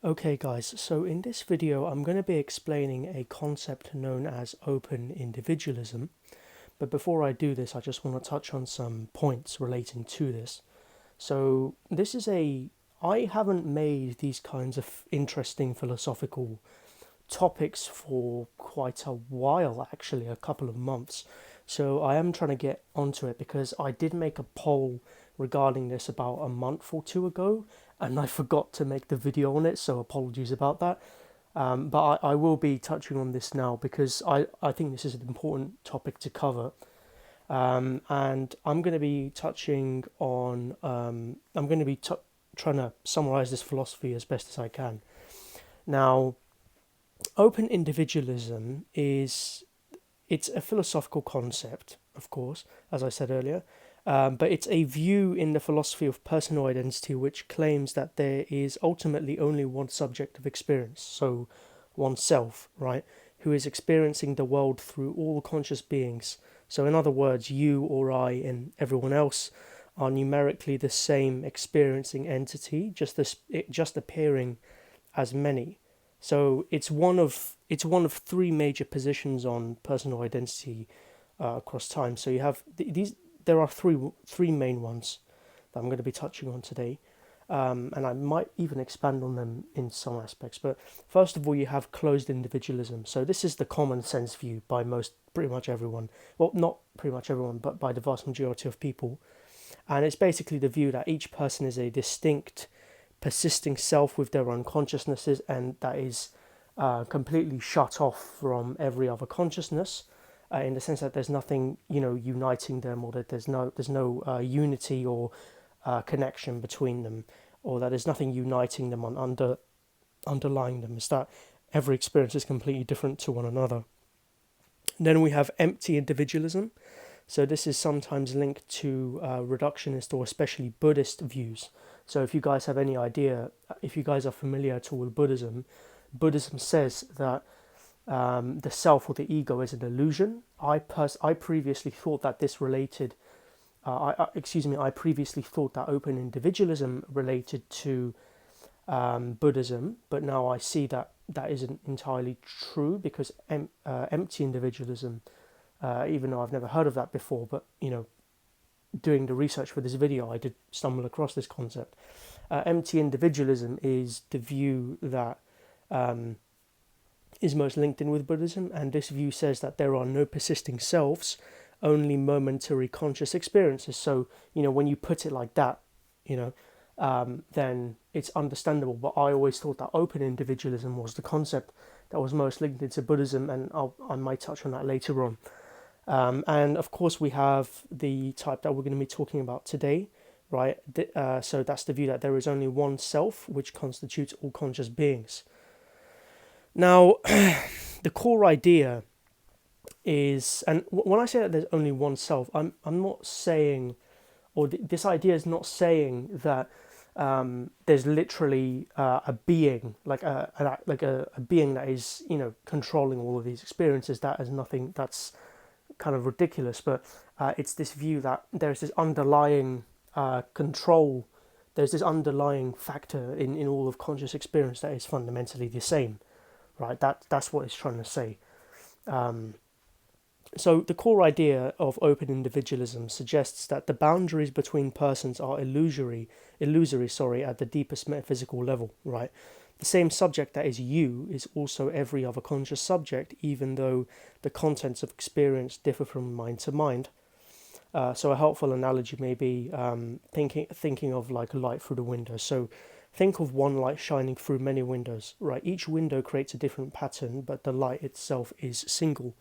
Okay guys, so in this video I'm going to be explaining a concept known as open individualism. But before I do this, I just want to touch on some points relating to this. So I haven't made these kinds of interesting philosophical topics for quite a while, actually, a couple of months. So I am trying to get onto it because I did make a poll regarding this about a month or two ago, and I forgot to make the video on it, so apologies about that. But I will be touching on this now because I think this is an important topic to cover. And I'm going to be touching on, I'm going to be trying to summarize this philosophy as best as I can. Now, open individualism it's a philosophical concept, of course, as I said earlier, but it's a view in the philosophy of personal identity which claims that there is ultimately only one subject of experience, so oneself, right, who is experiencing the world through all conscious beings. So, in other words, you or I and everyone else are numerically the same experiencing entity, just appearing as many. So it's one of three major positions on personal identity across time. So you have these. There are three main ones that I'm going to be touching on today, and I might even expand on them in some aspects. But first of all, you have closed individualism. So this is the common sense view by pretty much everyone. Well, not pretty much everyone, but by the vast majority of people. And it's basically the view that each person is a distinct, persisting self with their own consciousnesses, and that is completely shut off from every other consciousness, in the sense that there's nothing, uniting them, or that there's no unity or connection between them, or that there's nothing uniting them underlying them. It's that every experience is completely different to one another. Then we have empty individualism. So this is sometimes linked to reductionist or especially Buddhist views. So if you guys have any idea, if you guys are familiar at all with Buddhism, Buddhism says that the self or the ego is an illusion. I previously thought that this related. I previously thought that open individualism related to Buddhism, but now I see that that isn't entirely true because empty individualism, even though I've never heard of that before, but doing the research for this video, I did stumble across this concept. Empty individualism is the view that is most linked in with Buddhism, and this view says that there are no persisting selves, only momentary conscious experiences. So, when you put it like that, then it's understandable. But I always thought that open individualism was the concept that was most linked into Buddhism, and I might touch on that later on. And of course, we have the type that we're going to be talking about today, right? So that's the view that there is only one self, which constitutes all conscious beings. Now, the core idea is, and when I say that there's only one self, I'm not saying, or this idea is not saying that there's literally a being, like a being that is controlling all of these experiences. That is nothing. That's kind of ridiculous, but it's this view that there's this underlying control, there's this underlying factor in all of conscious experience that is fundamentally the same, right? That's what it's trying to say. So the core idea of open individualism suggests that the boundaries between persons are illusory, at the deepest metaphysical level, right? The same subject that is you is also every other conscious subject, even though the contents of experience differ from mind to mind. So a helpful analogy may be thinking of like a light through the window. So think of one light shining through many windows, right? Each window creates a different pattern, but the light itself is single.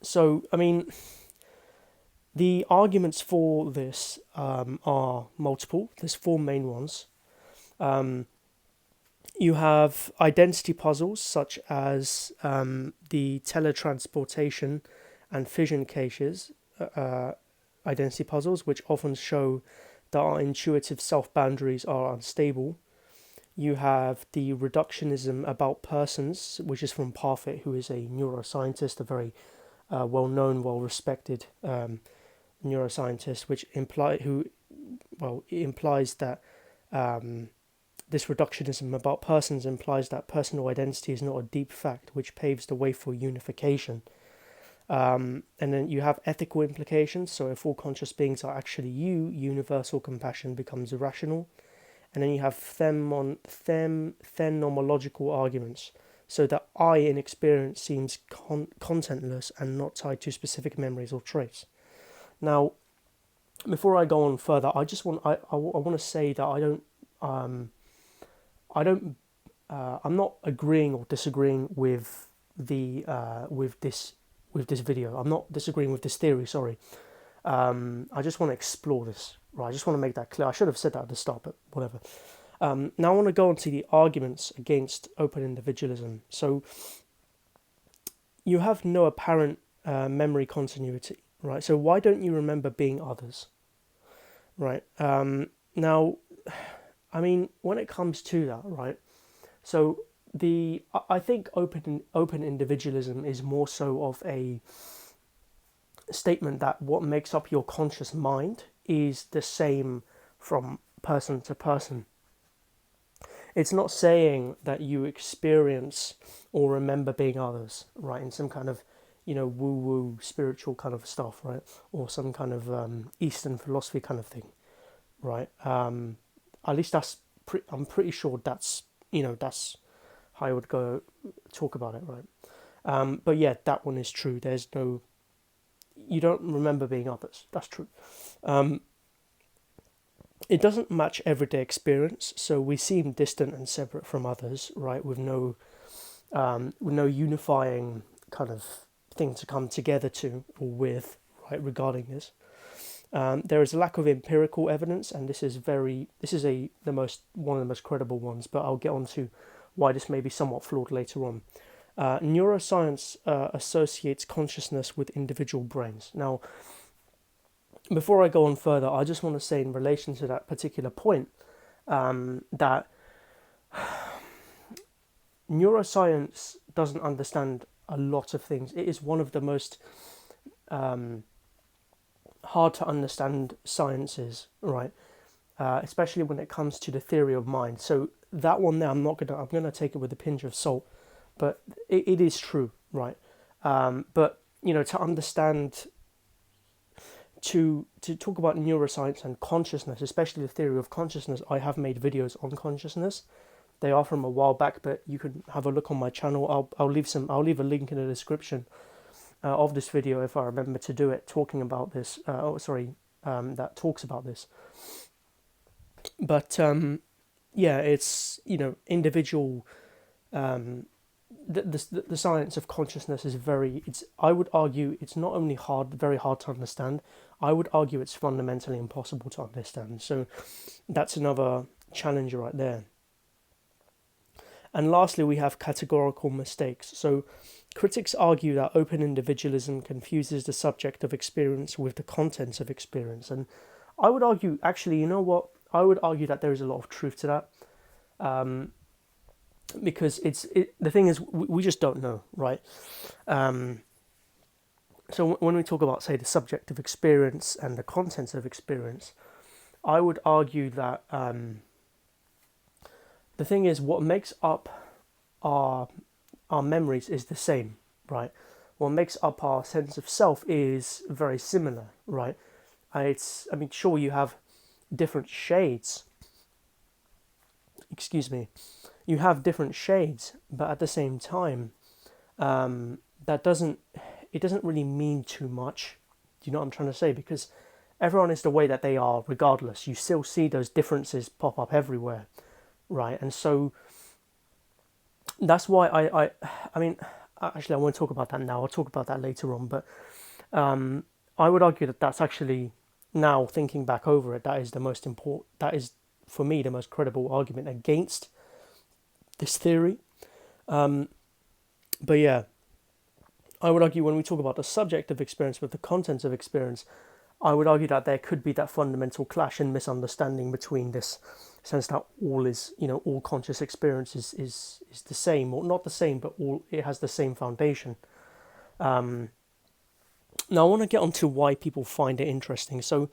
So, I mean, the arguments for this are multiple. There's four main ones. You have identity puzzles such as the teletransportation and fission cases, identity puzzles, which often show that our intuitive self-boundaries are unstable. You have the reductionism about persons, which is from Parfit, who is a neuroscientist, a very well-known, well-respected neuroscientist, which implies that this reductionism about persons implies that personal identity is not a deep fact, which paves the way for unification. And then you have ethical implications. So if all conscious beings are actually you, universal compassion becomes irrational. And then you have phenomenological arguments. So that I in experience seems contentless and not tied to specific memories or traits. Now, before I go on further, I want to say that I'm not agreeing or disagreeing with this video. I'm not disagreeing with this theory. Sorry. I just want to explore this. Right. I just want to make that clear. I should have said that at the start, but whatever. Now I want to go on to the arguments against open individualism. So you have no apparent memory continuity, right? So why don't you remember being others, right? Now, I mean, when it comes to that, right? So I think open individualism is more so of a statement that what makes up your conscious mind is the same from person to person. It's not saying that you experience or remember being others, right, in some kind of, woo-woo spiritual kind of stuff, right, or some kind of Eastern philosophy kind of thing, right? At least I'm pretty sure that's how I would go talk about it, right? But yeah, that one is true. You don't remember being others. That's true. It doesn't match everyday experience, so we seem distant and separate from others, right? With no unifying kind of thing to come together to or with, right? Regarding this, there is a lack of empirical evidence, and one of the most credible ones. But I'll get on to why this may be somewhat flawed later on. Neuroscience associates consciousness with individual brains. Now, before I go on further, I just want to say in relation to that particular point that neuroscience doesn't understand a lot of things. It is one of the most hard to understand sciences, right? Especially when it comes to the theory of mind. So that one there, I'm gonna take it with a pinch of salt, but it is true, right? But to understand. To talk about neuroscience and consciousness, especially the theory of consciousness, I have made videos on consciousness. They are from a while back, but you can have a look on my channel. I'll leave a link in the description of this video if I remember to do it, talking about this. That talks about this. But yeah, it's individual. The science of consciousness is I would argue it's not only very hard to understand, I would argue it's fundamentally impossible to understand. So that's another challenge right there. And lastly, we have categorical mistakes. So critics argue that open individualism confuses the subject of experience with the contents of experience. And I would argue, actually, I would argue that there is a lot of truth to that. Because the thing is, we just don't know, right? So when we talk about, say, the subject of experience and the contents of experience, I would argue that the thing is, what makes up our memories is the same, right? What makes up our sense of self is very similar, right? Sure, you have different shades. Excuse me. You have different shades, but at the same time, it doesn't really mean too much. Do you know what I'm trying to say? Because everyone is the way that they are regardless. You still see those differences pop up everywhere, right? And so that's why actually I won't talk about that now. I'll talk about that later on. But I would argue that that's actually, now thinking back over it, that is the most important, that is for me the most credible argument against this theory. But yeah, I would argue when we talk about the subject of experience with the contents of experience, I would argue that there could be that fundamental clash and misunderstanding between this sense that all conscious experience is the same, or not the same, but it has the same foundation. Now I want to get on to why people find it interesting. So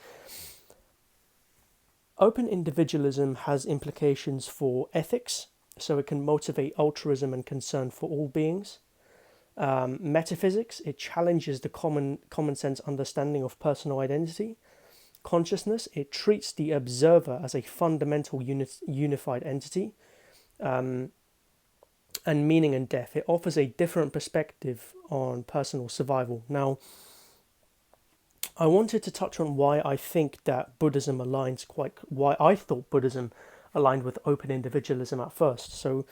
Open individualism has implications for ethics, so it can motivate altruism and concern for all beings. Metaphysics, it challenges the common sense understanding of personal identity. Consciousness, it treats the observer as a fundamental unified entity. And meaning and death, it offers a different perspective on personal survival. Now, I wanted to touch on why I think that Buddhism aligns why I thought Buddhism aligned with open individualism at first. So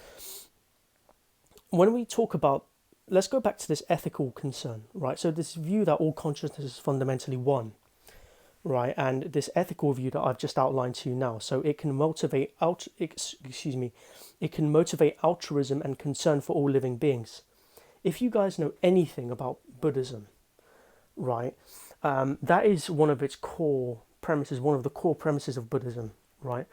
when we talk about, let's go back to this ethical concern, right? So this view that all consciousness is fundamentally one, right? And this ethical view that I've just outlined to you now. So it can motivate it can motivate altruism and concern for all living beings. If you guys know anything about Buddhism, right, that is one of its core premises, one of the core premises of Buddhism, right?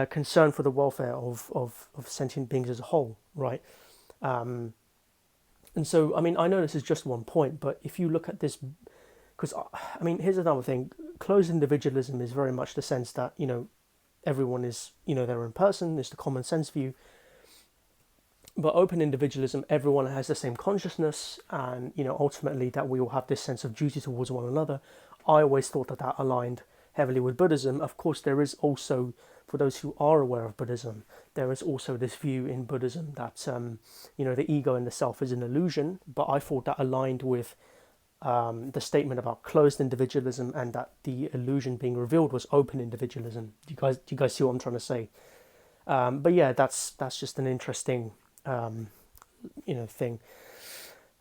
Concern for the welfare of sentient beings as a whole, right? And so, I mean, I know this is just one point, but if you look at this, because, I mean, here's another thing. Closed individualism is very much the sense that, everyone is, their own person, it's the common sense view. But open individualism, everyone has the same consciousness, and ultimately that we all have this sense of duty towards one another. I always thought that aligned heavily with Buddhism. Of course, there is also, for those who are aware of Buddhism, there is also this view in Buddhism that the ego and the self is an illusion. But I thought that aligned with the statement about closed individualism, and that the illusion being revealed was open individualism. Do you guys see what I'm trying to say? But yeah, that's just an interesting thing.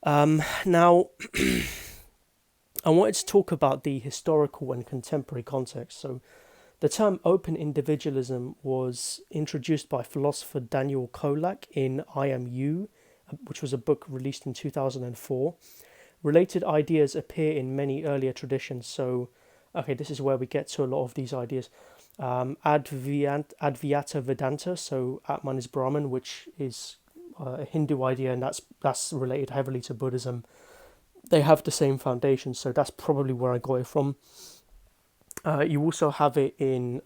Now, I wanted to talk about the historical and contemporary context. So, the term open individualism was introduced by philosopher Daniel Kolak in I Am You, which was a book released in 2004. Related ideas appear in many earlier traditions. So, okay, this is where we get to a lot of these ideas. Advaita Vedanta, so Atman is Brahman, which is a Hindu idea, and that's related heavily to Buddhism. They have the same foundation, so that's probably where I got it from. You also have it in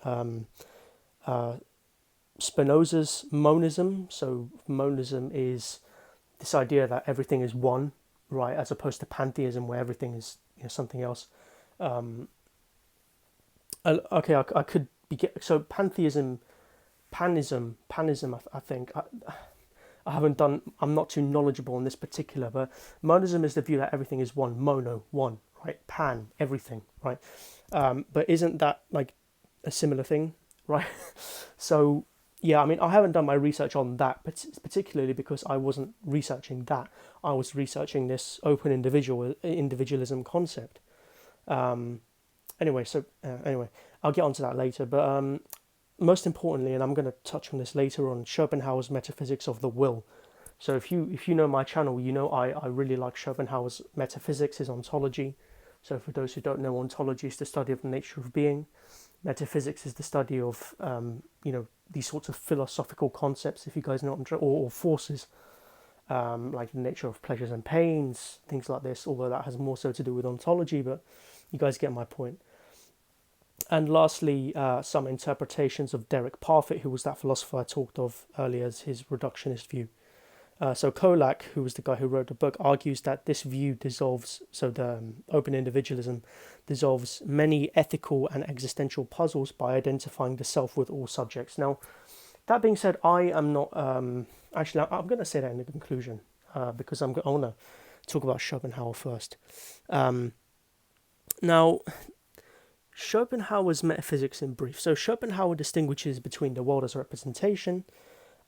Spinoza's monism. So monism is this idea that everything is one, right, as opposed to pantheism, where everything is something else. Okay, I could be so panism. I think I haven't done. I'm not too knowledgeable on this particular, but monism is the view that everything is one, mono, one, right? Pan, everything, right? But isn't that like a similar thing, right? So yeah, I mean, I haven't done my research on that, but particularly because I wasn't researching that. I was researching this open individualism concept. Anyway, I'll get onto that later. But most importantly, and I'm going to touch on this later on, Schopenhauer's metaphysics of the will. So if you know my channel, I really like Schopenhauer's metaphysics, his ontology. So for those who don't know, ontology is the study of the nature of being. Metaphysics is the study of these sorts of philosophical concepts, if you guys know, or forces, like the nature of pleasures and pains, things like this. Although that has more so to do with ontology, but you guys get my point. And lastly, some interpretations of Derek Parfit, who was that philosopher I talked of earlier, as his reductionist view. So Kolak, who was the guy who wrote the book, argues that this view dissolves, so the open individualism dissolves many ethical and existential puzzles by identifying the self with all subjects. Now, that being said, I am not, actually, I'm going to say that in the conclusion, because I want to talk about Schopenhauer first. Now, Schopenhauer's metaphysics in brief. So Schopenhauer distinguishes between the world as representation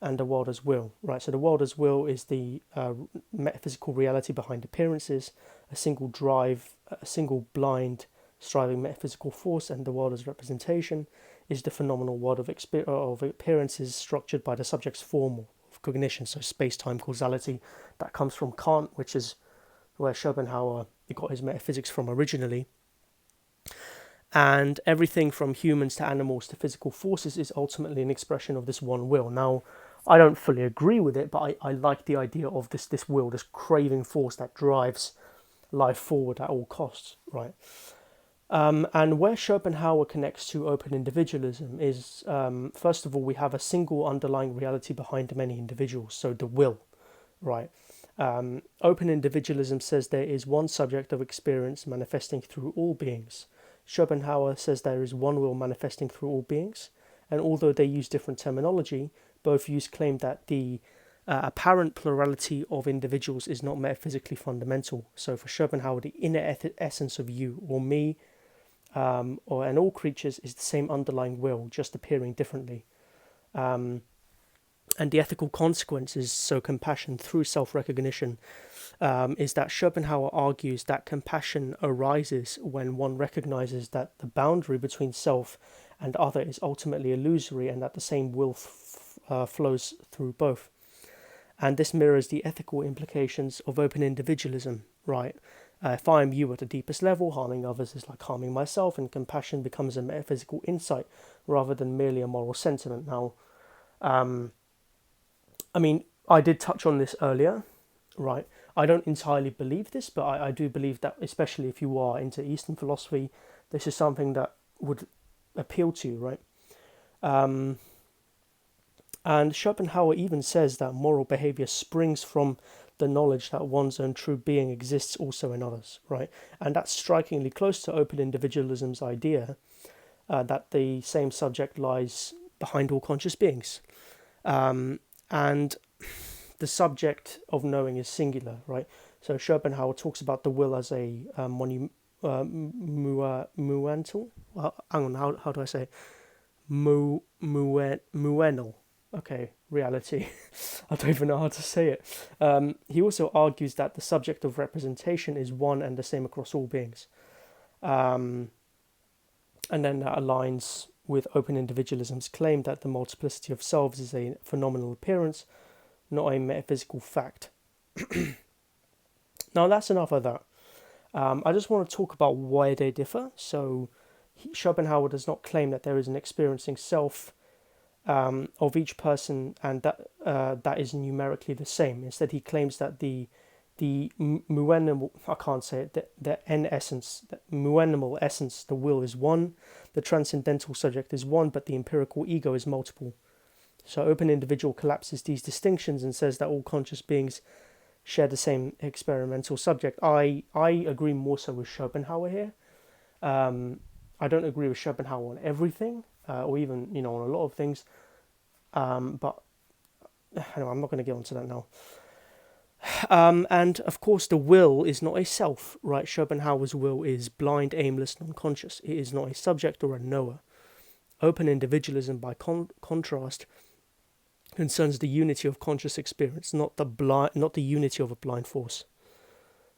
and the world as will, right? So the world as will is the metaphysical reality behind appearances, a single drive, a single blind striving metaphysical force, and the world as representation is the phenomenal world of appearances structured by the subject's form of cognition, so space-time causality. That comes from Kant, which is where Schopenhauer got his metaphysics from originally. And everything from humans to animals to physical forces is ultimately an expression of this one will. Now, I don't fully agree with it, but I like the idea of this will, this craving force that drives life forward at all costs, right? And where Schopenhauer connects to open individualism is, first of all, we have a single underlying reality behind many individuals, so the will, right? Open individualism says there is one subject of experience manifesting through all beings. Schopenhauer says there is one will manifesting through all beings, and although they use different terminology, both views claim that the apparent plurality of individuals is not metaphysically fundamental. So for Schopenhauer, the inner essence of you or me and all creatures is the same underlying will, just appearing differently. And the ethical consequences, so compassion through self-recognition, is that Schopenhauer argues that compassion arises when one recognizes that the boundary between self and other is ultimately illusory and that the same will flows through both. And this mirrors the ethical implications of open individualism, right? If I am you at the deepest level, harming others is like harming myself, and compassion becomes a metaphysical insight rather than merely a moral sentiment. Now, I mean, I did touch on this earlier, right? I don't entirely believe this, but I do believe that, especially if you are into Eastern philosophy, this is something that would appeal to you, right? And Schopenhauer even says that moral behavior springs from the knowledge that one's own true being exists also in others, right? And that's strikingly close to open individualism's idea that the same subject lies behind all conscious beings. And the subject of knowing is singular, right? So Schopenhauer talks about the will as a monumental. Hang on, how do I say? Muenal. Okay, reality. I don't even know how to say it. He also argues that the subject of representation is one and the same across all beings. And then that aligns with open individualism's claim that the multiplicity of selves is a phenomenal appearance, not a metaphysical fact. Now that's enough of that. I just want to talk about why they differ. So Schopenhauer does not claim that there is an experiencing self of each person and that is numerically the same. Instead, he claims that the muenimal, I can't say it, the muenimal essence, the will is one, the transcendental subject is one, but the empirical ego is multiple. So open individual collapses these distinctions and says that all conscious beings share the same experimental subject. I agree more so with Schopenhauer here. I don't agree with Schopenhauer on everything, or even on a lot of things. But anyway, I'm not going to get onto that now. And of course, the will is not a self, right? Schopenhauer's will is blind, aimless, non-conscious. It is not a subject or a knower. Open individualism, by contrast, concerns the unity of conscious experience, not the unity of a blind force.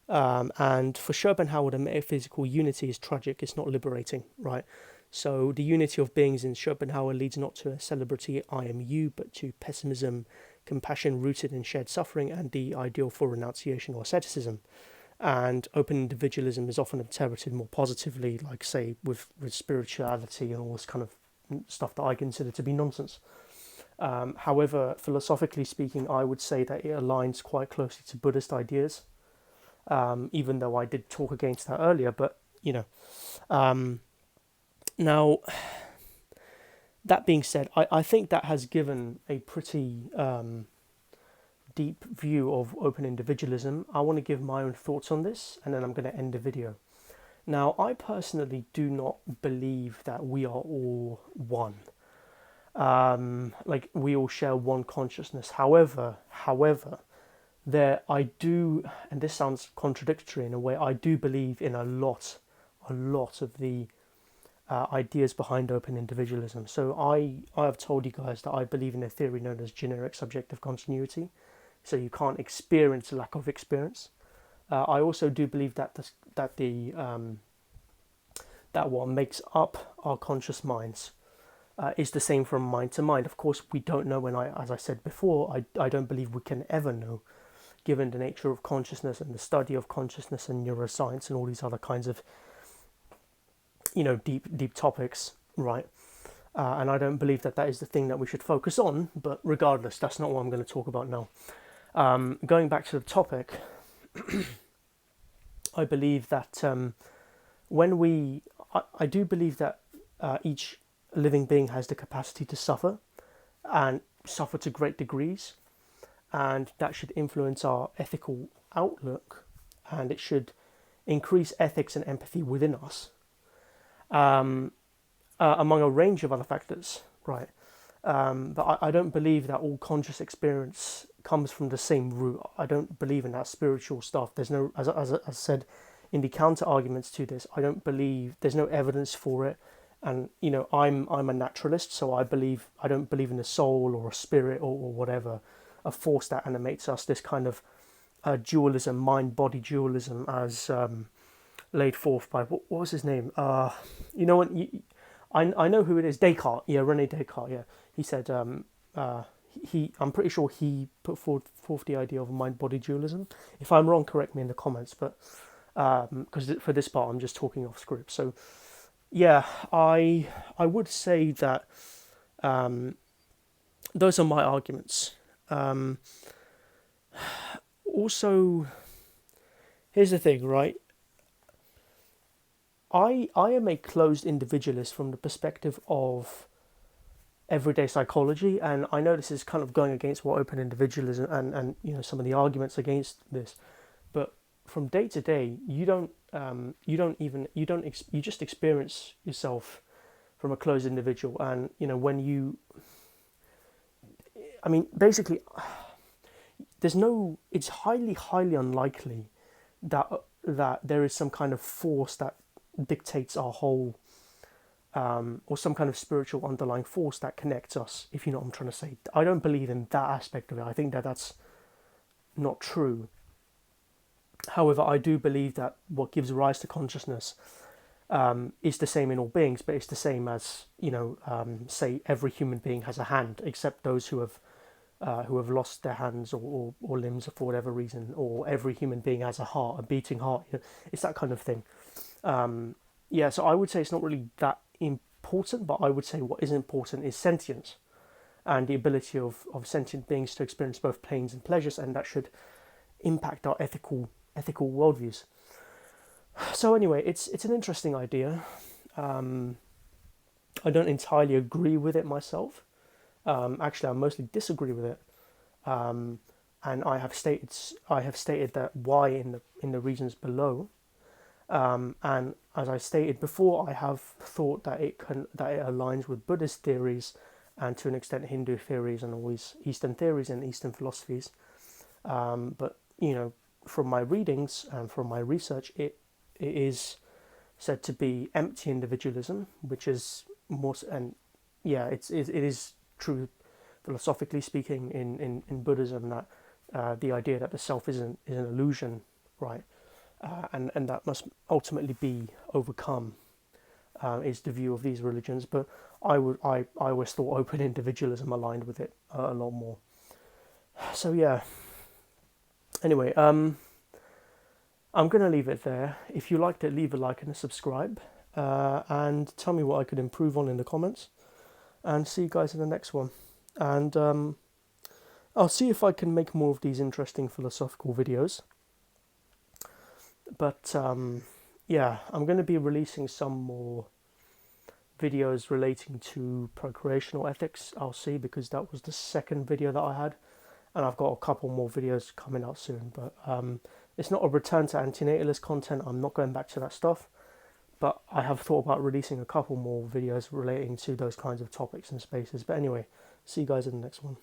And for Schopenhauer, the metaphysical unity is tragic, it's not liberating, right? So the unity of beings in Schopenhauer leads not to a celebrity I am you, but to pessimism, compassion rooted in shared suffering, and the ideal for renunciation or asceticism. And open individualism is often interpreted more positively, like say with spirituality and all this kind of stuff that I consider to be nonsense. However, philosophically speaking, I would say that it aligns quite closely to Buddhist ideas. Even though I did talk against that earlier, but now that being said, I think that has given a pretty deep view of open individualism. I want to give my own thoughts on this, and then I'm going to end the video. Now, I personally do not believe that we are all one. Like we all share one consciousness. However, I do, and this sounds contradictory in a way, I do believe in a lot of the ideas behind open individualism. So I have told you guys that I believe in a theory known as generic subjective continuity. So you can't experience lack of experience. I also do believe that that what makes up our conscious minds is the same from mind to mind. Of course, we don't know, as I said before, I don't believe we can ever know, given the nature of consciousness and the study of consciousness and neuroscience and all these other kinds of, deep topics, right? And I don't believe that is the thing that we should focus on, but regardless, that's not what I'm going to talk about now. Going back to the topic, I believe that when we I do believe that each living being has the capacity to suffer, and suffer to great degrees, and that should influence our ethical outlook, and it should increase ethics and empathy within us, among a range of other factors, right? But I don't believe that all conscious experience comes from the same root. I don't believe in that spiritual stuff. There's no, as I said in the counter arguments to this, I don't believe, there's no evidence for it. And I'm a naturalist, so I don't believe in a soul or a spirit or whatever, a force that animates us. This kind of dualism, mind-body dualism, as laid forth by what was his name? You know what? I know who it is. Descartes. Yeah, René Descartes. Yeah, he said I'm pretty sure he put forth the idea of mind-body dualism. If I'm wrong, correct me in the comments. But because for this part, I'm just talking off script. So yeah, I would say that those are my arguments. Also, here's the thing, right? I am a closed individualist from the perspective of everyday psychology, and I know this is kind of going against what open individualism and some of the arguments against this, but from day to day, you just experience yourself from a closed individual, and basically, it's highly unlikely that there is some kind of force that dictates our whole, or some kind of spiritual underlying force that connects us, if you know what I'm trying to say. I don't believe in that aspect of it. I think that that's not true. However, I do believe that what gives rise to consciousness is the same in all beings, but it's the same as, say every human being has a hand, except those who have lost their hands or limbs for whatever reason, or every human being has a heart, a beating heart. It's that kind of thing. So I would say it's not really that important, but I would say what is important is sentience and the ability of sentient beings to experience both pains and pleasures, and that should impact our ethical worldviews. So anyway, it's an interesting idea. I don't entirely agree with it myself. Actually, I mostly disagree with it, and I have stated that why in the reasons below. And as I stated before, I have thought that it aligns with Buddhist theories, and to an extent Hindu theories, and always Eastern theories and Eastern philosophies. But from my readings and from my research, it is said to be empty individualism, which is more, and it is true philosophically speaking in Buddhism, that the idea that the self is an illusion, right? And that must ultimately be overcome, is the view of these religions. But I always thought open individualism aligned with it a lot more. So yeah. Anyway, I'm gonna leave it there. If you liked it, leave a like and a subscribe, and tell me what I could improve on in the comments. And see you guys in the next one. And I'll see if I can make more of these interesting philosophical videos. But I'm going to be releasing some more videos relating to procreational ethics. I'll see, because that was the second video that I had, and I've got a couple more videos coming out soon. But it's not a return to antinatalist content. I'm not going back to that stuff. But I have thought about releasing a couple more videos relating to those kinds of topics and spaces. But anyway, see you guys in the next one.